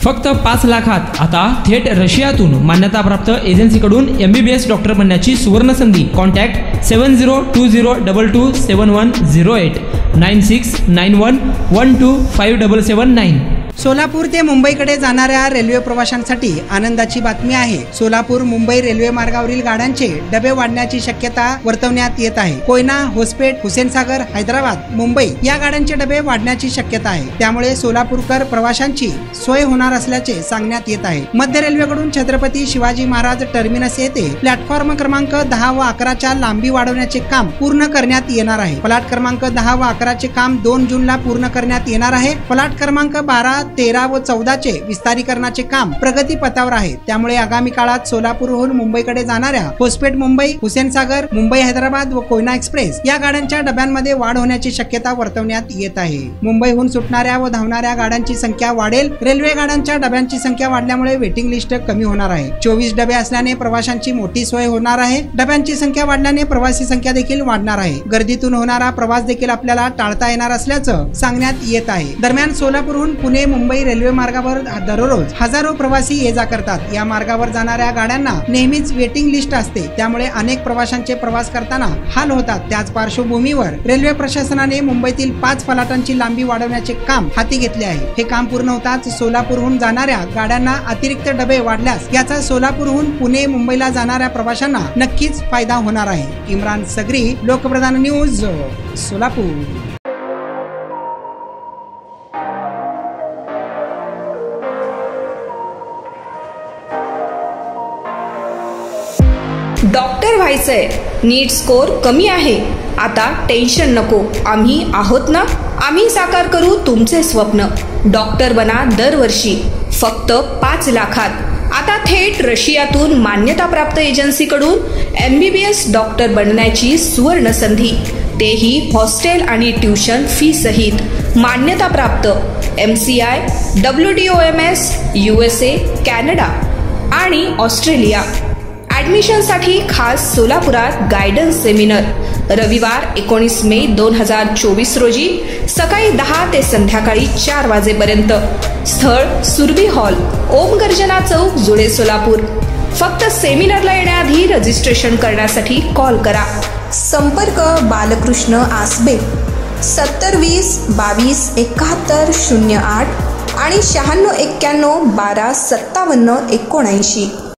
फक्त 5 लाखात आता थेट रशियातून मान्यताप्राप्त एजन्सीकडून MBBS डॉक्टर बनण्याची सुवर्ण संधी. कॉन्टॅक्ट 7020227108 9691125779. सोलापूर ते मुंबईकडे जाणाऱ्या रेल्वे प्रवाशांसाठी आनंदाची बातमी आहे. सोलापूर मुंबई रेल्वे मार्गावरील गाड्यांचे डबे वाढण्याची शक्यता वर्तवण्यात येत आहे. कोयना, होसपेट, हुसेनसागर, हैदराबाद, मुंबई या गाड्यांचे डबे वाढण्याची शक्यता आहे. त्यामुळे सोलापूरकर प्रवाशांची सोय होणार असल्याचे सांगण्यात येत आहे. मध्य रेल्वेकडून छत्रपती शिवाजी महाराज टर्मिनस येथे प्लॅटफॉर्म क्रमांक 10 व 11च्या लांबी वाढवण्याचे काम पूर्ण करण्यात येणार आहे. प्लॅट क्रमांक 10 व 11चे काम 2 जूनला पूर्ण करण्यात येणार आहे. प्लॅट क्रमांक 12, 13 व 14चे विस्तारीकरणाचे काम प्रगती पथावर आहे. त्यामुळे आगामी काळात सोलापूरहून मुंबईकडे जाणाऱ्या होसपेट मुंबई, हुसेनसागर, मुंबई हैदराबाद व कोयना एक्सप्रेस या गाड्यांच्या डब्यांमध्ये वाढ होण्याची शक्यता वर्तवण्यात येत आहे. मुंबईहून सुटणाऱ्या व धावणाऱ्या गाड्यांची संख्या वाढेल. रेल्वे गाड्यांच्या डब्यांची संख्या वाढल्यामुळे वेटिंग लिस्ट कमी होणार आहे. 24 डबे असल्याने प्रवाशांची मोठी सोय होणार आहे. डब्यांची संख्या वाढल्याने प्रवासी संख्या देखील वाढणार आहे. गर्दीतून होणारा प्रवास देखील आपल्याला टाळता येणार असल्याचं सांगण्यात येत आहे. दरम्यान सोलापूरहून पुणे मुंबई रेल्वे मार्गावर दररोज हजारो प्रवासी ये जा करतात. या मार्गावर जाणाऱ्या गाड्यांना नेहमीच वेटिंग लिस्ट असते. त्यामुळे अनेक प्रवाशांचे प्रवास करताना हाल होतात. त्याच पार्श्वभूमीवर रेल्वे प्रशासनाने मुंबईतील 5 फलाटांची लांबी वाढवण्याचे काम हाती घेतले आहे. हे काम पूर्ण होताच सोलापूरहून जाणाऱ्या गाड्यांना अतिरिक्त डबे वाढल्यास याचा सोलापूरहून पुणे मुंबईला जाणाऱ्या प्रवाशांना नक्कीच फायदा होणार आहे. इम्रान सगरी, लोकप्रधान न्यूज, सोलापूर. डॉक्टर व्हायचंय, नीट स्कोर कमी आहे, आता टेन्शन नको, आम्ही आहोत ना. आम्ही साकार करू तुमचे स्वप्न. डॉक्टर बना दरवर्षी फक्त 5 लाखात. आता थेट रशियातून मान्यताप्राप्त एजन्सीकडून MBBS डॉक्टर बनण्याची सुवर्ण संधी. तेही हॉस्टेल आणि ट्युशन फी सहित. मान्यताप्राप्त MCI, WDOMS, USA, कॅनडा आणि ऑस्ट्रेलिया. ॲडमिशनसाठी खास सोलापुरात गायडन्स सेमिनार. रविवार 19 मे 2024 रोजी सकाळी 10 ते संध्याकाळी 4 वाजेपर्यंत. स्थळ सुरभी हॉल, ओम गर्जना चौक, जुळे, सोलापूर. फक्त सेमिनारला येण्याआधी रजिस्ट्रेशन करण्यासाठी कॉल करा. संपर्क बालकृष्ण आसबे 7020 22 71 08 आणि 9691 12 57 79.